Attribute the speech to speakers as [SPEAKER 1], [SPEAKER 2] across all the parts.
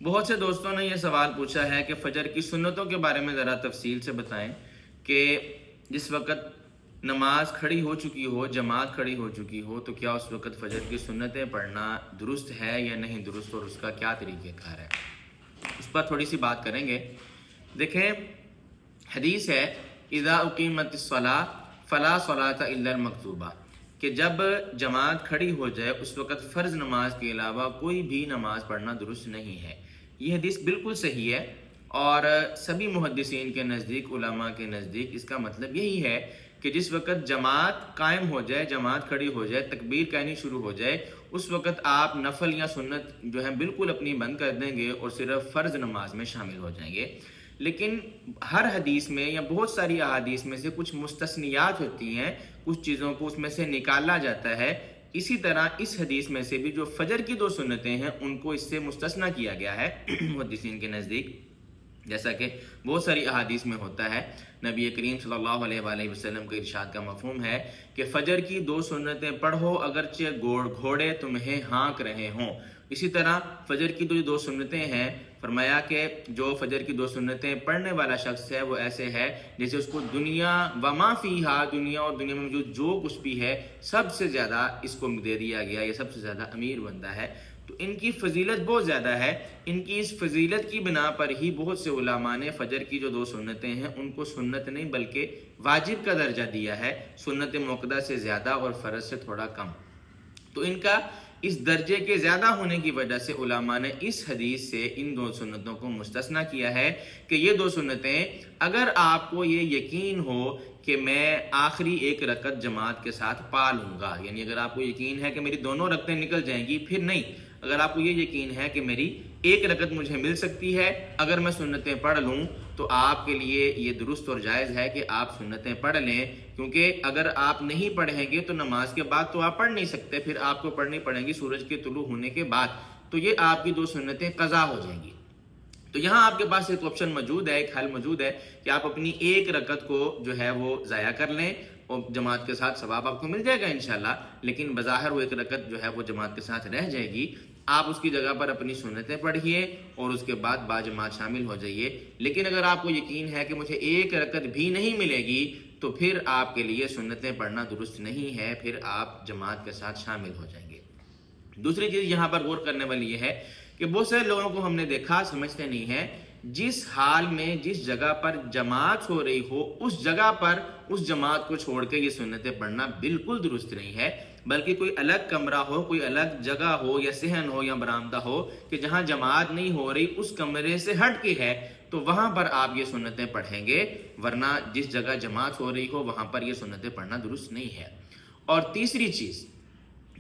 [SPEAKER 1] بہت سے دوستوں نے یہ سوال پوچھا ہے کہ فجر کی سنتوں کے بارے میں ذرا تفصیل سے بتائیں کہ جس وقت نماز کھڑی ہو چکی ہو، جماعت کھڑی ہو چکی ہو، تو کیا اس وقت فجر کی سنتیں پڑھنا درست ہے یا نہیں درست، اور اس کا کیا طریقہ کار ہے، اس پر تھوڑی سی بات کریں گے۔ دیکھیں، حدیث ہے اذا اقیمت الصلاۃ فلا صلاۃ الا المکتوبہ، کہ جب جماعت کھڑی ہو جائے اس وقت فرض نماز کے علاوہ کوئی بھی نماز پڑھنا درست نہیں ہے۔ یہ حدیث بالکل صحیح ہے، اور سبھی محدثین کے نزدیک، علماء کے نزدیک اس کا مطلب یہی ہے کہ جس وقت جماعت قائم ہو جائے، جماعت کھڑی ہو جائے، تکبیر کہنی شروع ہو جائے، اس وقت آپ نفل یا سنت جو ہے بالکل اپنی بند کر دیں گے اور صرف فرض نماز میں شامل ہو جائیں گے۔ لیکن ہر حدیث میں یا بہت ساری احادیث میں سے کچھ مستثنیات ہوتی ہیں، کچھ چیزوں کو اس میں سے نکالا جاتا ہے۔ اسی طرح اس حدیث میں سے بھی جو فجر کی 2 سنتیں ہیں ان کو اس سے مستثنی کیا گیا ہے محدثین کے نزدیک، جیسا کہ بہت ساری احادیث میں ہوتا ہے۔ نبی کریم صلی اللہ علیہ وآلہ وسلم کے ارشاد کا مفہوم ہے کہ فجر کی 2 سنتیں پڑھو اگرچہ گھوڑے تمہیں ہانک رہے ہوں۔ اسی طرح فجر کی 2 سنتیں ہیں، فرمایا کہ جو فجر کی 2 سنتیں پڑھنے والا شخص ہے وہ ایسے ہے جیسے اس کو دنیا وما فیہا، دنیا اور دنیا میں جو کچھ بھی ہے سب سے زیادہ اس کو دے دیا گیا، یہ سب سے زیادہ امیر بندہ ہے۔ تو ان کی فضیلت بہت زیادہ ہے۔ ان کی اس فضیلت کی بنا پر ہی بہت سے علماء نے فجر کی جو 2 سنتیں ہیں ان کو سنت نہیں بلکہ واجب کا درجہ دیا ہے، سنت موقدہ سے زیادہ اور فرض سے تھوڑا کم۔ تو ان کا اس درجے کے زیادہ ہونے کی وجہ سے علماء نے اس حدیث سے ان 2 سنتوں کو مستثنی کیا ہے کہ یہ 2 سنتیں اگر آپ کو یہ یقین ہو کہ میں آخری 1 رکعت جماعت کے ساتھ پا لوں گا، یعنی اگر آپ کو یقین ہے کہ میری دونوں رکعتیں نکل جائیں گی، پھر نہیں، اگر آپ کو یہ یقین ہے کہ میری 1 رکعت مجھے مل سکتی ہے اگر میں سنتیں پڑھ لوں، تو آپ کے لیے یہ درست اور جائز ہے کہ آپ سنتیں پڑھ لیں، کیونکہ اگر آپ نہیں پڑھیں گے تو نماز کے بعد تو آپ پڑھ نہیں سکتے، پھر آپ کو پڑھنی پڑیں گی سورج کے طلوع ہونے کے بعد، تو یہ آپ کی 2 سنتیں قضا ہو جائیں گی۔ تو یہاں آپ کے پاس ایک آپشن موجود ہے، ایک حل موجود ہے کہ آپ اپنی 1 رکعت کو جو ہے وہ ضائع کر لیں اور جماعت کے ساتھ ثواب آپ کو مل جائے گا انشاءاللہ، لیکن بظاہر وہ 1 رکعت جو ہے وہ جماعت کے ساتھ رہ جائے گی۔ آپ اس کی جگہ پر اپنی سنتیں پڑھیے اور اس کے بعد باجماعت شامل ہو جائیے۔ لیکن اگر آپ کو یقین ہے کہ مجھے 1 رکعت بھی نہیں ملے گی تو پھر آپ کے لیے سنتیں پڑھنا درست نہیں ہے، پھر آپ جماعت کے ساتھ شامل ہو جائیں گے۔ دوسری چیز یہاں پر غور کرنے والی یہ ہے کہ بہت سارے لوگوں کو ہم نے دیکھا سمجھتے نہیں ہیں، جس حال میں جس جگہ پر جماعت ہو رہی ہو اس جگہ پر اس جماعت کو چھوڑ کے یہ سنتیں پڑھنا بالکل درست نہیں ہے، بلکہ کوئی الگ کمرہ ہو، کوئی الگ جگہ ہو یا صحن ہو یا برآمدہ ہو کہ جہاں جماعت نہیں ہو رہی اس کمرے سے ہٹ کے ہے، تو وہاں پر آپ یہ سنتیں پڑھیں گے، ورنہ جس جگہ جماعت ہو رہی ہو وہاں پر یہ سنتیں پڑھنا درست نہیں ہے۔ اور تیسری چیز،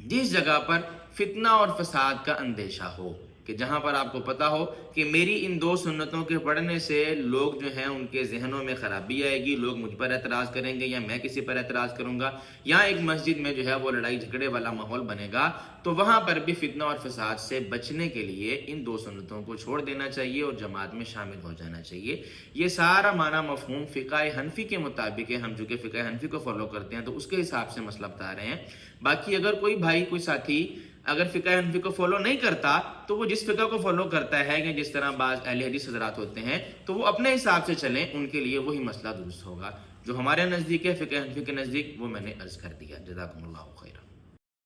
[SPEAKER 1] جس جگہ پر فتنہ اور فساد کا اندیشہ ہو، کہ جہاں پر آپ کو پتہ ہو کہ میری ان 2 سنتوں کے پڑھنے سے لوگ جو ہیں ان کے ذہنوں میں خرابی آئے گی، لوگ مجھ پر اعتراض کریں گے یا میں کسی پر اعتراض کروں گا، یا ایک مسجد میں جو ہے وہ لڑائی جھگڑے والا ماحول بنے گا، تو وہاں پر بھی فتنہ اور فساد سے بچنے کے لیے ان 2 سنتوں کو چھوڑ دینا چاہیے اور جماعت میں شامل ہو جانا چاہیے۔ یہ سارا معنی مفہوم فقہ حنفی کے مطابق ہے، ہم جو کہ فقہ حنفی کو فالو کرتے ہیں تو اس کے حساب سے مسئلہ بتا رہے ہیں۔ باقی اگر کوئی بھائی، کوئی ساتھی اگر فقہ حنفی کو فالو نہیں کرتا تو وہ جس فقہ کو فالو کرتا ہے کہ جس طرح بعض اہل حدیث حضرات ہوتے ہیں تو وہ اپنے حساب سے چلیں، ان کے لیے وہی مسئلہ درست ہوگا۔ جو ہمارے نزدیک ہے فقہ حنفی کے نزدیک وہ میں نے عرض کر دیا۔ جزاکم اللہ خیرا۔